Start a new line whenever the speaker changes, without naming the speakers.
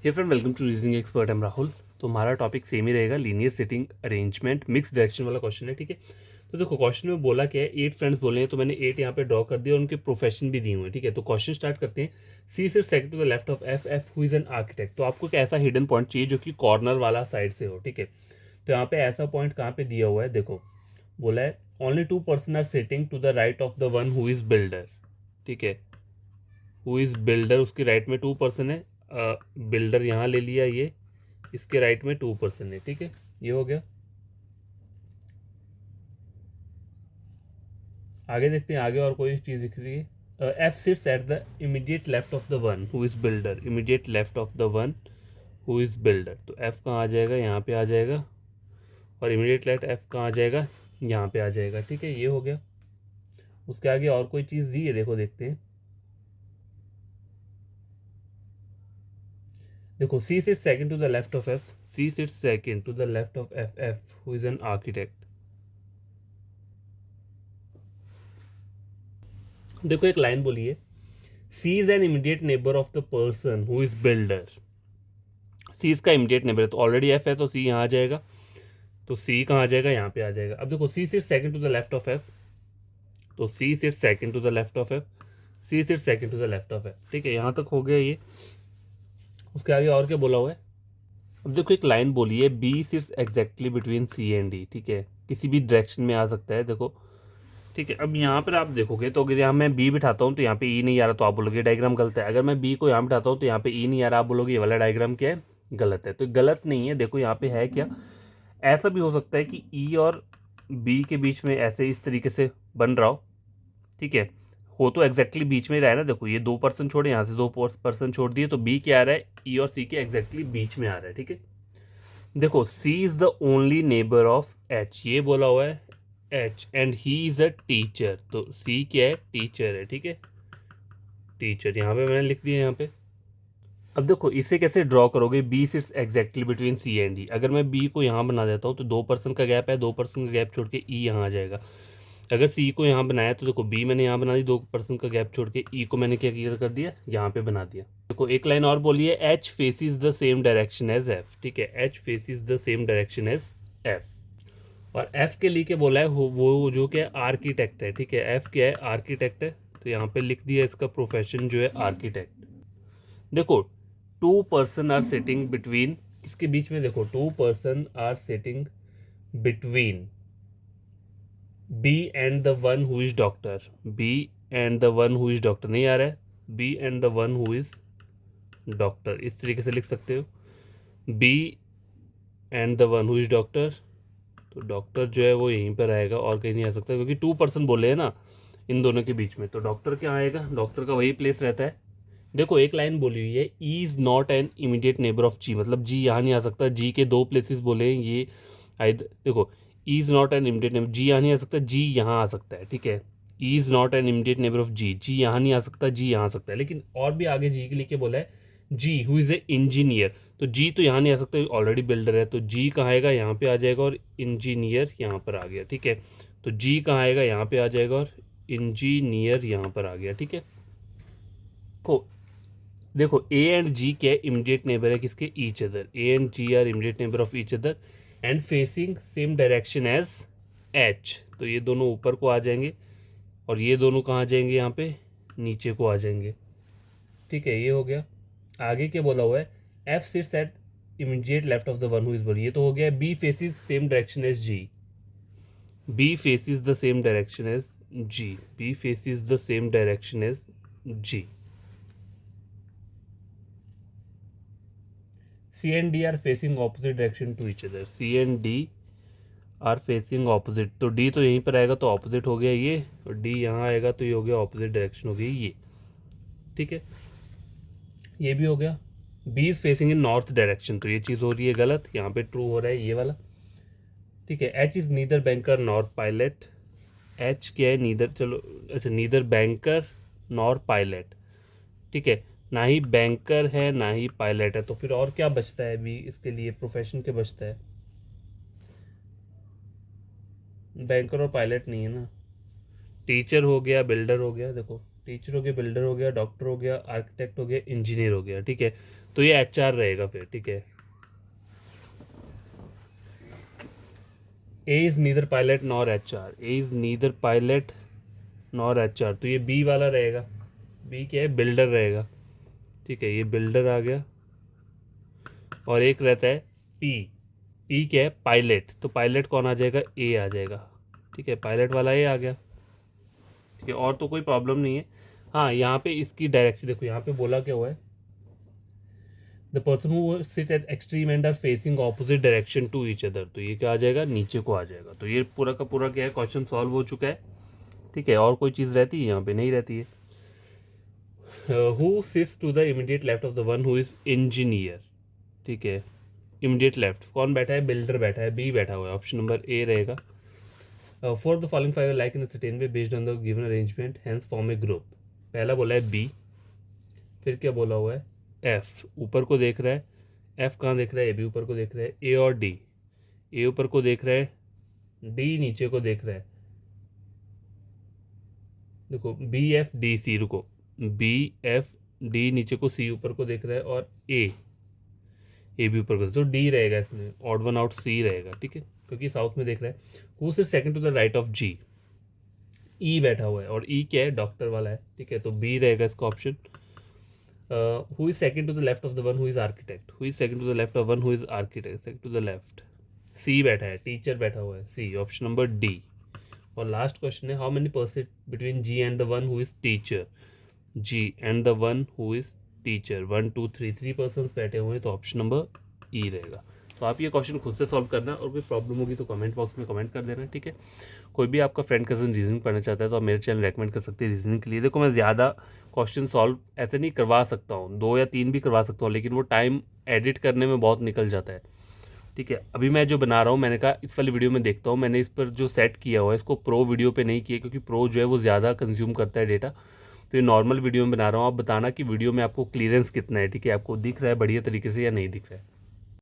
Hey friend, welcome to reasoning expert. I'm Rahul. तो हमारा topic same ही रहेगा, linear sitting arrangement mix direction वाला क्वेश्चन है। ठीक है, तो देखो क्वेश्चन में बोला क्या है, 8 फ्रेंड्स बोले हैं, तो मैंने 8 यहाँ पे ड्रॉ कर दिया और उनके प्रोफेशन भी दिए हुए हैं। ठीक है, तो क्वेश्चन स्टार्ट करते हैं। C sit second to the left of F, F who is an architect. तो आपको एक ऐसा हिडन पॉइंट चाहिए जो कि कॉर्नर वाला साइड से हो। ठीक है, तो यहाँ पे ऐसा पॉइंट कहाँ पे दिया हुआ है, देखो बोला है only 2 person are sitting to the right of the one who is builder. ठीक है, हु इज बिल्डर, उसके राइट में 2 पर्सन है। बिल्डर यहाँ ले लिया, ये इसके राइट में 2 पर्सन है। ठीक है, ये हो गया। आगे देखते हैं, आगे और कोई चीज दिख रही है। F sits at the immediate left of the one who is builder. Immediate left of the one who is builder, तो एफ कहाँ आ जाएगा, यहाँ पे आ जाएगा। और इमीडिएट लेफ्ट एफ कहाँ आ जाएगा, यहाँ पे आ जाएगा। ठीक है, ये हो गया। उसके आगे और कोई चीज दी है, देखो देखते हैं। देखो C sit second to the left of F, C sit second to the left of F, F who is an architect. देखो एक लाइन बोली है, C is an immediate neighbour of the person who is builder. C इसका immediate neighbour है, तो already F है तो सी यहाँ आ जाएगा। तो सी कहाँ आ जाएगा, यहाँ पे आ जाएगा। अब देखो C sit second to the left of F, तो C sit second to the left of F, C sit second to the left of F. ठीक है, यहाँ तक हो गया ये। उसके आगे और क्या बोला हुआ है। अब देखो एक लाइन बोली है, B sits exactly between C and D. ठीक है, किसी भी डायरेक्शन में आ सकता है, देखो। ठीक है, अब यहाँ पर आप देखोगे तो अगर यहाँ मैं बी बिठाता हूँ तो यहाँ पे ई नहीं आ रहा, तो आप बोलोगे डायग्राम गलत है। अगर मैं बी को यहाँ बिठाता हूँ तो यहाँ पे ई नहीं आ रहा, आप बोलोगे ये वाला डायग्राम क्या है, गलत है। तो गलत नहीं है, देखो यहाँ पे है क्या। ऐसा भी हो सकता है कि ई और बी के बीच में ऐसे इस तरीके से बन रहा हो। ठीक है, हो तो एग्जैक्टली बीच में ही रहा है ना। देखो ये 2 पर्सन छोड़े, यहाँ से 2 पर्सन छोड़ दिए, तो बी क्या आ रहा है, ई और सी के एग्जैक्टली बीच में आ रहा है। ठीक है, देखो C is the only neighbour of H, ये बोला हुआ है H, and he is a teacher. तो सी क्या है, टीचर है। ठीक है, टीचर यहाँ पे मैंने लिख दिया यहाँ पे। अब देखो इसे कैसे ड्रॉ करोगे, B sits exactly between C and D. अगर मैं बी को यहाँ बना देता हूँ तो 2 पर्सन का गैप है, 2 पर्सन का गैप छोड़ के ई यहाँ आ जाएगा। अगर सी को यहाँ बनाया तो देखो बी मैंने यहाँ बना दी, 2 पर्सन का गैप छोड़ के ई को मैंने क्या कर दिया, यहाँ पे बना दिया। देखो एक लाइन और बोली है, H faces the same direction as F. ठीक है, H faces the same direction as F. और एफ के लिए क्या बोला है, वो जो क्या आर्किटेक्ट है। ठीक है, एफ क्या है, आर्किटेक्ट है। तो यहाँ पे लिख दिया इसका प्रोफेशन जो है आर्किटेक्ट। देखो 2 पर्सन आर सिटिंग बिटवीन, किसके बीच में, देखो 2 person are sitting between B and the one who is doctor. B and the one who is doctor नहीं आ रहा है, B and the one who is doctor, इस तरीके से लिख सकते हो, B and the one who is doctor. तो डॉक्टर जो है वो यहीं पर आएगा और कहीं नहीं आ सकता, क्योंकि 2 पर्सन बोले हैं ना इन दोनों के बीच में। तो डॉक्टर क्या आएगा, डॉक्टर का वही प्लेस रहता है। देखो एक लाइन बोली हुई है, E is not an immediate neighbour of G, मतलब जी यहाँ नहीं आ सकता। जी के 2 प्लेसेस बोले हैं ये, देखो E is not an immediate neighbour, G यहाँ नहीं आ सकता, जी यहाँ आ सकता है। ठीक है, E is not an immediate neighbour of G, G यहाँ नहीं आ सकता, जी यहाँ आ सकता है। लेकिन और भी आगे जी के लिए क्या बोला है, जी हु इज ए इंजीनियर। तो जी तो यहाँ नहीं आ सकता, ऑलरेडी बिल्डर है। तो जी कहाँ आएगा, यहाँ पे आ जाएगा, और इंजीनियर यहाँ पर आ गया। ठीक है, तो जी कहाँ आएगा, यहाँ पे आ जाएगा, और इंजीनियर यहाँ पर आ गया। ठीक है, को देखो ए एंड जी क्या है, इमीडिएट नेबर है किसके, each other. A and G are immediate neighbour of each other and facing same direction as H. तो ये दोनों ऊपर को आ जाएंगे और ये दोनों कहाँ आ जाएंगे, यहाँ पे नीचे को आ जाएंगे। ठीक है, ये हो गया। आगे क्या बोला हुआ है, F sits at immediate left of the one who is बड़ी, ये तो हो गया। B faces same direction as G, B faces the same direction as G, B faces the same direction as G. C and D are facing opposite direction to each other, C and D are facing opposite. तो D तो यहीं पर आएगा तो opposite हो गया ये, और डी यहाँ आएगा तो ये हो गया ऑपोजिट डायरेक्शन हो गई ये। ठीक है, ये भी हो गया। B is facing in north direction, तो ये चीज़ हो रही है गलत, यहाँ पे ट्रू हो रहा है ये वाला। ठीक है, H is neither banker nor pilot. H क्या है, नीदर, चलो अच्छा, नीदर बैंकर नॉर पायलट। ठीक है, ना ही बैंकर है ना ही पायलट है, तो फिर और क्या बचता है भी इसके लिए, प्रोफेशन क्या बचता है, बैंकर और पायलट नहीं है ना। टीचर हो गया, बिल्डर हो गया, देखो टीचर हो गया, बिल्डर हो गया, डॉक्टर हो गया, आर्किटेक्ट हो गया, इंजीनियर हो गया, ठीक है। तो ये HR रहेगा फिर, ठीक है। A is neither pilot nor HR, A is neither pilot nor HR, तो ये बी वाला रहेगा। बी क्या है, बिल्डर रहेगा, ठीक है, ये बिल्डर आ गया। और एक रहता है पी, पी क्या है, पायलट, तो पायलट कौन आ जाएगा, ए आ जाएगा, ठीक है, पायलट वाला ए आ गया, ठीक है। और तो कोई प्रॉब्लम नहीं है। हाँ, यहाँ पे इसकी डायरेक्शन देखो, यहाँ पे बोला क्या हुआ है, the person who sit at extreme end are facing opposite direction to each other, तो ये क्या आ जाएगा, नीचे को आ जाएगा। तो ये पूरा का पूरा क्या है, क्वेश्चन सॉल्व हो चुका है, ठीक है। और कोई चीज़ रहती है यहाँ पे, नहीं रहती है। Who sits to the immediate left of the one who is engineer, ठीक है। इमीडिएट लेफ्ट कौन बैठा है, बिल्डर बैठा है, बी बैठा हुआ है, ऑप्शन नंबर ए रहेगा। For the following five like in certain way based on the given arrangement hence form a group, पहला बोला है बी, फिर क्या बोला हुआ है, एफ ऊपर को देख रहा है, एफ कहाँ देख रहा है, ए भी ऊपर को देख रहा है, ए और डी, ए ऊपर को देख रहा है, डी नीचे को देख रहा है, देखो बी एफ डी सी, रुको, बी एफ डी नीचे को, सी ऊपर को देख रहा है, और ए भी ऊपर को, तो डी रहेगा इसमें, ऑड वन आउट सी रहेगा, ठीक है, क्योंकि साउथ में देख रहा है। Who sit second to the right of G, E बैठा हुआ है, और ई क्या है, डॉक्टर वाला है, ठीक है, तो बी रहेगा इसका option. Who is second to the left of the one who is architect, who is second to the left of one who is architect, second to the left, C बैठा है, teacher बैठा हुआ है, C, option number D. और last question है, how many person between G and the one who is teacher, G and the one who is teacher, 1 2 3, 3 person बैठे हुए हैं, तो ऑप्शन नंबर ई रहेगा। तो आप ये क्वेश्चन खुद से सॉल्व करना, और कोई प्रॉब्लम होगी तो कमेंट बॉक्स में कमेंट कर देना, ठीक है। कोई भी आपका फ्रेंड कजन रीजनिंग पढ़ना चाहता है तो आप मेरे चैनल रेकमेंड कर सकते हैं रीजनिंग के लिए। देखो मैं ज़्यादा क्वेश्चन सॉल्व ऐसे नहीं करवा सकता हूँ, 2 या 3 भी करवा सकता हूँ, लेकिन वो टाइम एडिट करने में बहुत निकल जाता है, ठीक है। अभी मैं जो बना रहा हूँ, मैंने कहा इस वाली वीडियो में देखता हूँ, मैंने इस पर जो सेट किया हुआ है इसको प्रो वीडियो पे नहीं किया, क्योंकि प्रो जो है वो ज़्यादा कंज्यूम करता है डेटा, तो ये नॉर्मल वीडियो में बना रहा हूँ। आप बताना कि वीडियो में आपको क्लियरेंस कितना है, ठीक है, आपको दिख रहा है बढ़िया तरीके से या नहीं दिख रहा है।